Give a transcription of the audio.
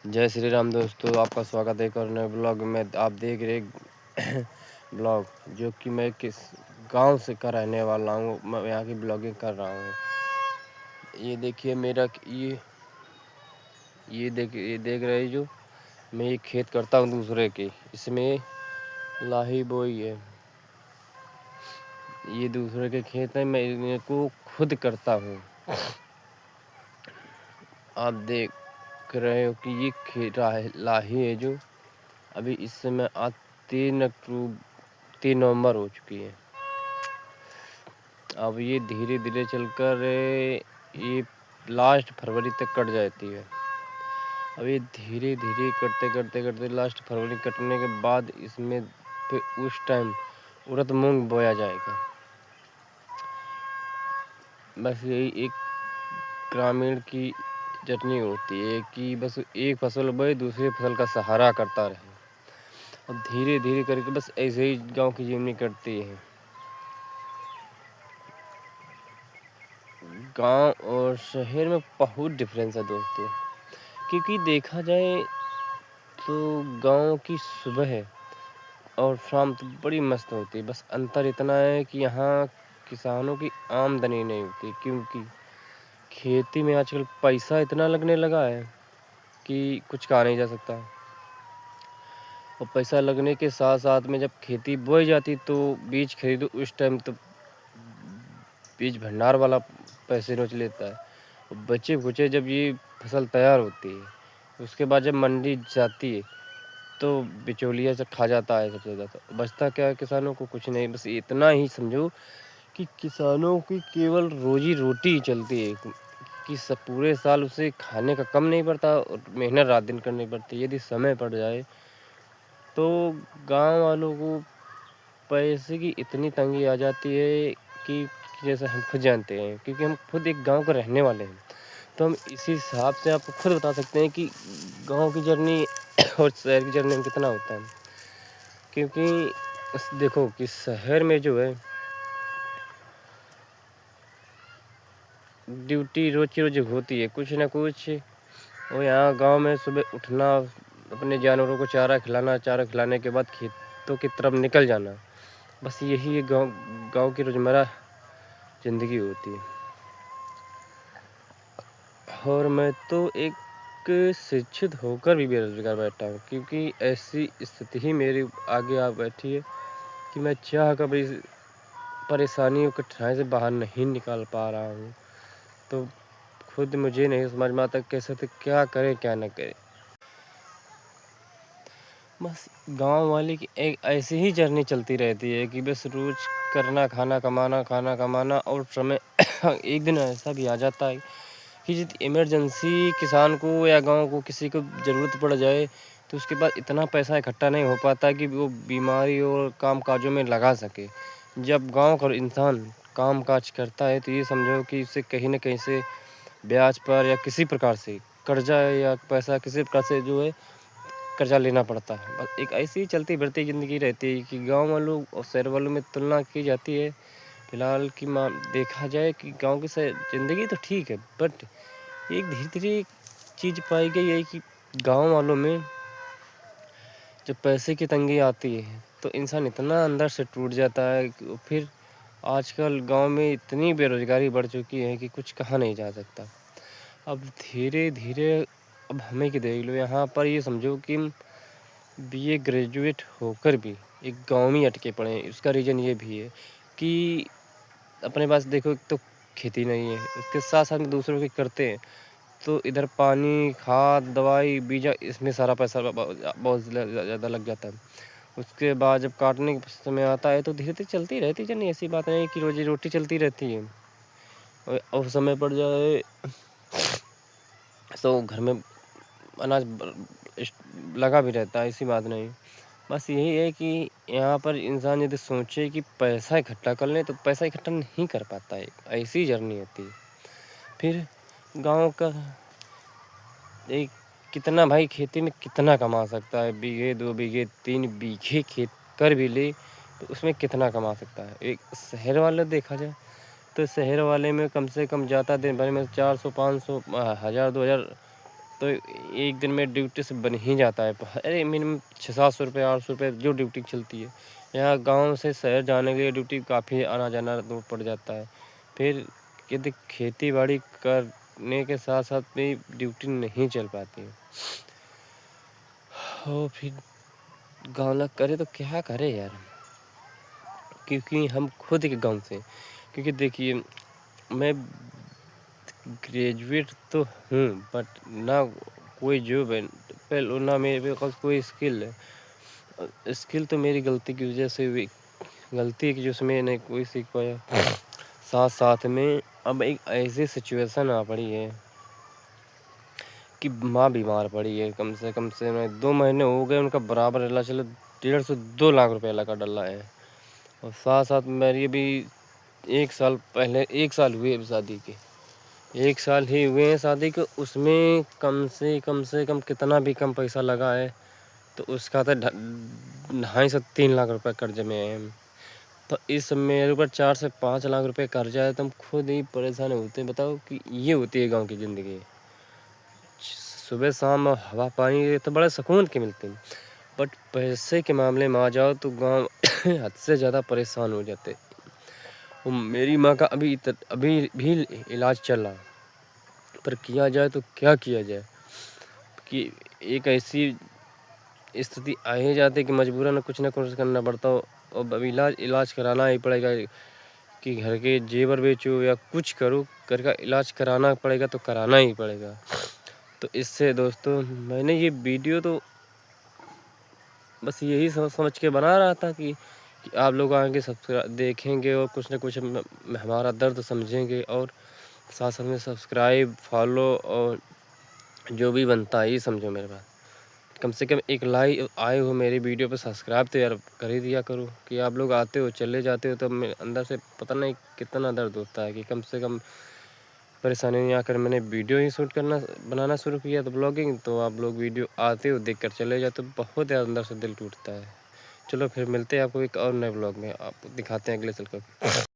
जय श्री राम दोस्तों, आपका स्वागत है एक और नए ब्लॉग में। आप देख रहे ब्लॉग जो कि मैं किस गांव से का रहने वाला हूं। मैं यहाँ की ब्लॉगिंग कर रहा हूं। ये देखिए मेरा ये देख रहे हैं जो मैं ये खेत करता हूं दूसरे के, इसमें लाही बोई है। ये दूसरे के खेत है, मैं इनको खुद करता हूँ। आप देख रहे हो कि ये लाही है जो अभी इस समय आज 3 नवंबर हो चुकी है। अब ये धीरे धीरे चलकर ये लास्ट फरवरी तक कट जाती है। अब ये धीरे धीरे करते लास्ट फरवरी कटने के बाद इसमें फिर उस टाइम उड़द मूंग बोया जाएगा। बस यही एक ग्रामीण की जर्नी होती है कि बस एक फसल बोए दूसरी फसल का सहारा करता रहे। अब धीरे धीरे करके बस ऐसे ही गांव की जीवनी कटती है। गांव और शहर में बहुत डिफरेंस है दोस्तों, क्योंकि देखा जाए तो गांव की सुबह और शाम तो बड़ी मस्त होती है। बस अंतर इतना है कि यहाँ किसानों की आमदनी नहीं होती, क्योंकि खेती में आजकल पैसा इतना लगने लगा है कि कुछ कहा नहीं जा सकता। और पैसा लगने के साथ साथ में जब खेती बोई जाती तो बीज खरीदो उस टाइम तो बीज भंडार वाला पैसे नोच लेता है। और बचे खुचे जब ये फसल तैयार होती है उसके बाद जब मंडी जाती है तो बिचौलिया से खा जाता है सबसे ज़्यादा। तो बचता क्या है किसानों को? कुछ नहीं। बस इतना ही समझो कि किसानों की केवल रोजी रोटी चलती है, कि सब पूरे साल उसे खाने का कम नहीं पड़ता और मेहनत रात दिन करनी पड़ती है। यदि समय पड़ जाए तो गांव वालों को पैसे की इतनी तंगी आ जाती है कि जैसे हम खुद जानते हैं, क्योंकि हम खुद एक गांव के रहने वाले हैं। तो हम इसी हिसाब से आपको खुद बता सकते हैं कि गांव की जर्नी और शहर की जर्नी में कितना होता है। क्योंकि देखो कि शहर में जो है ड्यूटी रोज की रोज होती है कुछ ना कुछ। और यहाँ गांव में सुबह उठना, अपने जानवरों को चारा खिलाना, चारा खिलाने के बाद खेतों की तरफ निकल जाना, बस यही गांव की रोज़मर्रा ज़िंदगी होती है। और मैं तो एक शिक्षित होकर भी बेरोज़गार बैठा हूँ, क्योंकि ऐसी स्थिति ही मेरी आगे आ बैठी है कि मैं चाह कर भी इस परेशानियों कठिनाई से बाहर नहीं निकाल पा रहा हूँ। तो खुद मुझे नहीं समझ में आता कैसे तो क्या करें क्या ना करें। बस गांव वाले की एक ऐसी ही जर्नी चलती रहती है कि बस रोज़ करना, खाना कमाना और समय एक दिन ऐसा भी आ जाता है कि यदि इमरजेंसी किसान को या गांव को किसी को ज़रूरत पड़ जाए तो उसके पास इतना पैसा इकट्ठा नहीं हो पाता कि वो बीमारी और काम काजों में लगा सके। जब गांव का इंसान काम काज करता है तो ये समझो कि उसे कहीं न कहीं से ब्याज पर या किसी प्रकार से कर्जा या पैसा किसी प्रकार से जो है कर्जा लेना पड़ता है। बस एक ऐसी ही चलती बढ़ती ज़िंदगी रहती है कि गाँव वालों और शहर वालों में तुलना की जाती है। फिलहाल की देखा जाए कि गाँव की ज़िंदगी तो ठीक है, बट एक धीरे-धीरे चीज़ पाई गई है कि गाँव वालों में जब पैसे की तंगी आती है तो इंसान इतना अंदर से टूट जाता है कि फिर आजकल गाँव में इतनी बेरोज़गारी बढ़ चुकी है कि कुछ कहा नहीं जा सकता। अब धीरे-धीरे अब हमें कि देख लो, यहाँ पर ये समझो कि बीए ग्रेजुएट होकर भी एक गाँव में अटके पड़े हैं। उसका रीज़न ये भी है कि अपने पास देखो एक तो खेती नहीं है, उसके साथ-साथ में दूसरों की करते हैं, तो इधर पानी, खाद, दवाई, बीजा इसमें सारा पैसा बहुत ज़्यादा लग जाता है। उसके बाद जब काटने का समय आता है तो धीरे-धीरे चलती रहती है जर्नी। ऐसी बात नहीं है कि रोज़ी-रोटी चलती रहती है। और समय पड़ जाए तो घर में अनाज लगा भी रहता है, ऐसी बात नहीं। बस यही है कि यहाँ पर इंसान यदि सोचे कि पैसा इकट्ठा कर लें तो पैसा इकट्ठा नहीं कर पाता है, ऐसी जर्नी होती है। फिर गाँव का एक कितना भाई खेती में कितना कमा सकता है? बीघे, 2 बीघे, 3 बीघे खेत कर भी ले तो उसमें कितना कमा सकता है? एक शहर वाला देखा जाए तो शहर वाले में कम से कम जाता दिन भर में 400, 500, 1000, 2000 तो तो एक दिन में ड्यूटी से बन ही जाता है। अरे मिनिमम 600-700 रुपये 800 रुपये जो ड्यूटी चलती है। यहाँ गांव से शहर जाने के लिए ड्यूटी काफ़ी आना जाना दूर पड़ जाता है। फिर यदि खेती बाड़ी करने के साथ साथ भी ड्यूटी नहीं चल पाती है, और फिर गाँव ना करे तो क्या करे यार, क्योंकि हम खुद के गाँव से, क्योंकि देखिए मैं ग्रेजुएट तो हूँ बट ना कोई जॉब है, पहले ना मेरे पास कोई स्किल है। स्किल तो मेरी गलती की वजह से हुई, गलती की जो मैंने कोई सीख पाया। साथ साथ में अब एक ऐसी सिचुएशन आ पड़ी है कि माँ बीमार पड़ी है। कम से मैं 2 महीने हो गए उनका बराबर इलाज चलो 1.5 से 2 लाख रुपए लगा डला है। और साथ साथ मेरी भी 1 साल पहले 1 साल हुए अभी शादी के, 1 साल ही हुए हैं शादी के, उसमें कम से कम कितना भी कम पैसा लगा है तो उसका तो 2.5 से 3 लाख रुपए कर्ज में है। तो इस मेरे ऊपर 4 से 5 लाख रुपए कर्जा है, तो हम खुद ही परेशान होते हैं। बताओ कि ये होती है गाँव की ज़िंदगी। सुबह शाम हवा पानी तो बड़े सुकून के मिलते हैं, बट पैसे के मामले में आ जाओ तो गाँव हद से ज़्यादा परेशान हो जाते हैं। और मेरी माँ का अभी भी इलाज चल रहा है, पर किया जाए तो क्या किया जाए कि एक ऐसी स्थिति आ ही जाती है कि मजबूरन कुछ ना कुछ करना पड़ता हो। अब इलाज कराना ही पड़ेगा कि घर के जेवर बेचो या कुछ करो, घर का इलाज कराना पड़ेगा तो कराना ही पड़ेगा। तो इससे दोस्तों मैंने ये वीडियो तो बस यही समझ के बना रहा था कि आप लोग आगे देखेंगे और कुछ ना कुछ हमारा दर्द समझेंगे, और साथ साथ में सब्सक्राइब फॉलो और जो भी बनता है ये समझो मेरे पास। कम से कम एक लाइक आए हो मेरी वीडियो पे, सब्सक्राइब तो यार कर ही दिया करो। कि आप लोग आते हो चले जाते हो तो मेरे अंदर से पता नहीं कितना दर्द होता है कि कम से कम परेशानी नहीं आकर मैंने वीडियो ही शूट करना बनाना शुरू किया तो ब्लॉगिंग, तो आप लोग वीडियो आते हो देख कर चले जाते हो, बहुत ज़्यादा अंदर से दिल टूटता है। चलो फिर मिलते हैं आपको एक और नए ब्लॉग में, आपको दिखाते हैं अगले साल का।